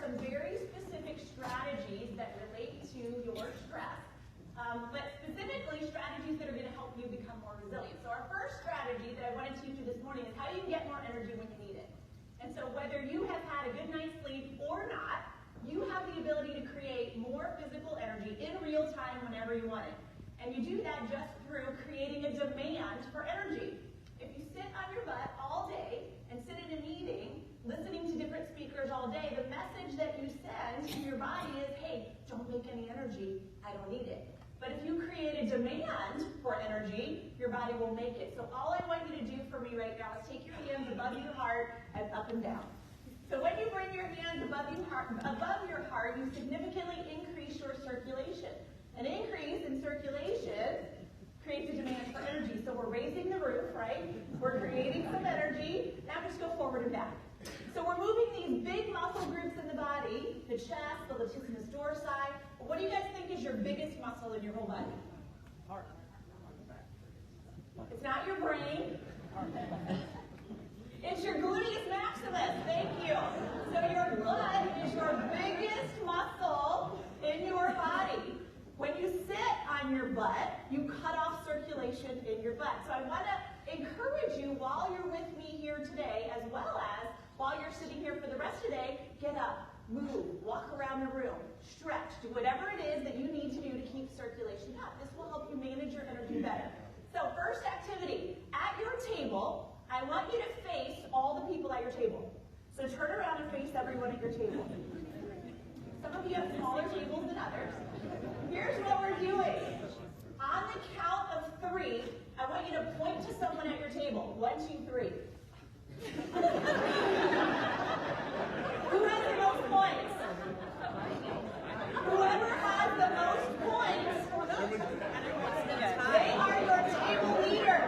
some very specific strategies that relate to your stress, but specifically strategies that are going to help you become more resilient. So our first strategy that I want to teach you this morning is how you can get more energy when you need it. And so whether you have had a good night's sleep or not, you have the ability to create more physical energy in real time whenever you want it. And you do that just through creating a demand for energy. If you sit on your butt all day and sit in a meeting, listening to different speakers all day, the message that you send to your body is, hey, don't make any energy, I don't need it. But if you create a demand for energy, your body will make it. So all I want you to do for me right now is take your hands above your heart and up and down. So when you bring your hands above your heart, you significantly increase your circulation. An increase in circulation creates a demand for energy. So we're raising the roof, right? We're creating some energy. Now just go forward and back. So we're moving these big muscle groups in the body, the chest, the latissimus dorsi. What do you guys think is your biggest muscle in your whole body? Heart. It's not your brain. It's your gluteus maximus. Thank you. So your butt is your biggest muscle in your body. When you sit on your butt, you cut off circulation in your butt. So I want to encourage you while you're with me here today, as well as while you're sitting here for the rest of the day, get up, move, walk around the room, stretch, do whatever it is that you need to do to keep circulation up. This will help you manage your energy better. So first activity, at your table, I want you to face all the people at your table. So turn around and face everyone at your table. Some of you have smaller tables than others. Here's what we're doing. On the count of 3, I want you to point to someone at your table. 1, 2, 3. Who has the most points? Whoever has the most points, they are your table leader.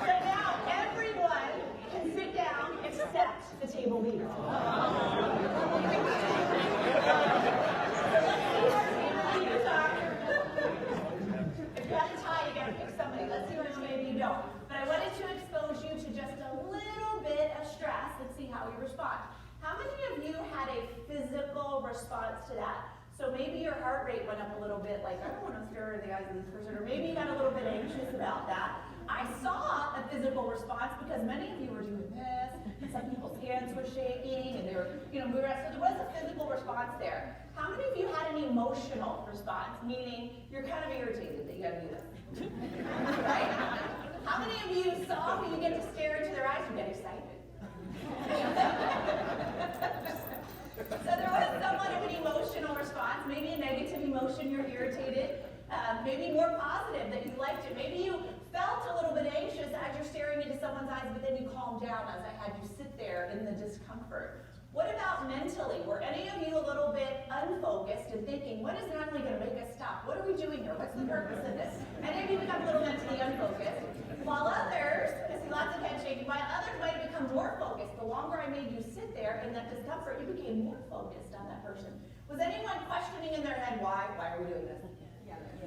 So now everyone can sit down except the table leader. But I wanted to expose you to just a little bit of stress and see how you respond. How many of you had a physical response to that? So maybe your heart rate went up a little bit, like, I don't want to stare in the eyes of this person, or maybe you got a little bit anxious about that. I saw a physical response because many of you were doing this, some people's hands were shaking, and they were, moving around. So there was a physical response there. How many of you had an emotional response, meaning you're kind of irritated that you got to do this? Right? How many of you saw when you get to stare into their eyes, you get excited? So there was somewhat of an emotional response, maybe a negative emotion, you're irritated, maybe more positive that you liked it. Maybe you felt a little bit anxious as you're staring into someone's eyes, but then you calmed down as I had you sit there in the discomfort. What about mentally? Were any of you a little bit unfocused and thinking, what is Natalie going to make us stop? What are we doing here? What's the purpose of this? Any of you become a little mentally unfocused? While others, I see lots of head shaking, while others might have become more focused. The longer I made you sit there in that discomfort, you became more focused on that person. Was anyone questioning in their head, why? Why are we doing this?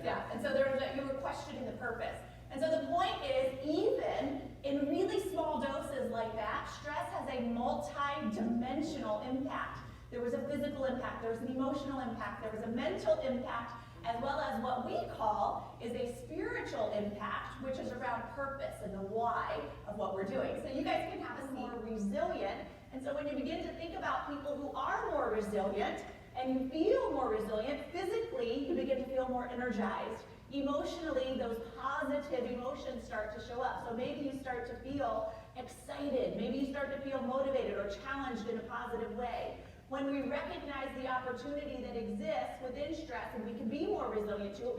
Yeah. And so you were questioning the purpose. And so the point is, even in really small doses like that, stress has a multi-dimensional impact. There was a physical impact, there was an emotional impact, there was a mental impact, as well as what we call is a spiritual impact, which is around purpose and the why of what we're doing. So you guys can have us more resilient. And so when you begin to think about people who are more resilient, and you feel more resilient, physically you begin to feel more energized. Emotionally, those positive emotions start to show up. So maybe you start to feel excited. Maybe you start to feel motivated or challenged in a positive way. When we recognize the opportunity that exists within stress and we can be more resilient to it,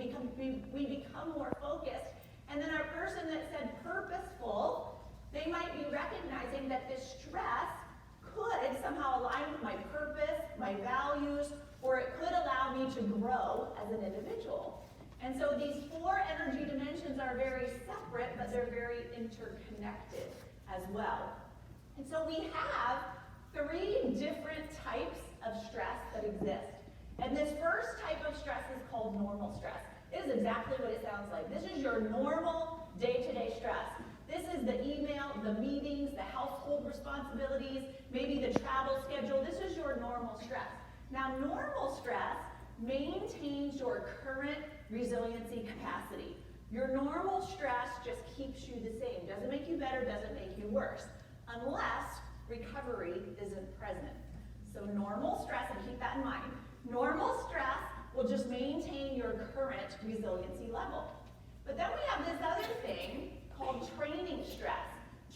we become more focused. And then our person that said purposeful, they might be recognizing that this stress could somehow align with my purpose, my values, or it could allow me to grow as an individual. And so these 4 energy dimensions are very separate, but they're very interconnected as well. And so we have 3 different types of stress that exist. And this first type of stress is called normal stress. It is exactly what it sounds like. This is your normal day-to-day stress. This is the email, the meetings, the household responsibilities, maybe the travel schedule. This is your normal stress. Now, normal stress maintains your current resiliency capacity. Your normal stress just keeps you the same. Doesn't make you better, doesn't make you worse, unless recovery isn't present. So normal stress, and keep that in mind, normal stress will just maintain your current resiliency level. But then we have this other thing called training stress.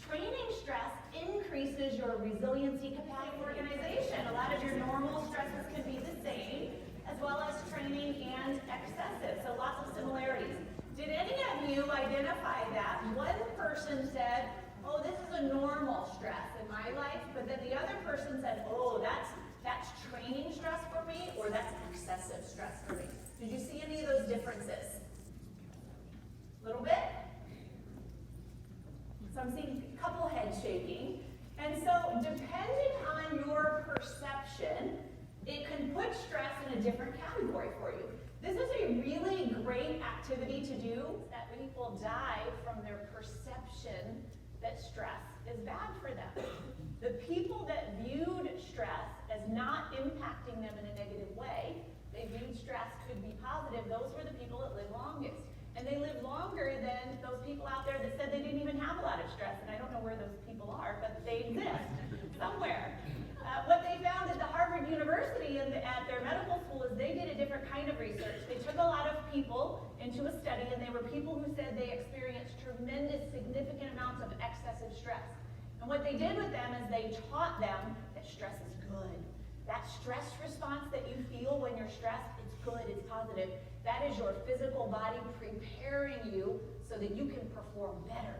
Training stress increases your resiliency capacity of organization. A lot of your normal stresses can be the same, as well as training and excessive, so lots of similarities. Did any of you identify that? One person said, oh, this is a normal stress in my life, but then the other person said, oh, that's training stress for me, or that's excessive stress for me. Did you see any of those differences? A little bit? So I'm seeing a couple heads shaking. And so depending on your perception, it can put stress in a different category for you. This is a really great activity to do, that people die from their perception that stress is bad for them. The people that viewed stress as not impacting them in a negative way, they viewed stress could be positive, those were the people that lived longest. And they lived longer than those people out there that said they didn't even have a lot of stress, and I don't know where those people are, but they exist somewhere. What they found at the Harvard University and at their medical school is they did a different kind of research. They took a lot of people into a study, and they were people who said they experienced tremendous, significant amounts of excessive stress. And what they did with them is they taught them that stress is good. That stress response that you feel when you're stressed, it's good, it's positive. That is your physical body preparing you so that you can perform better.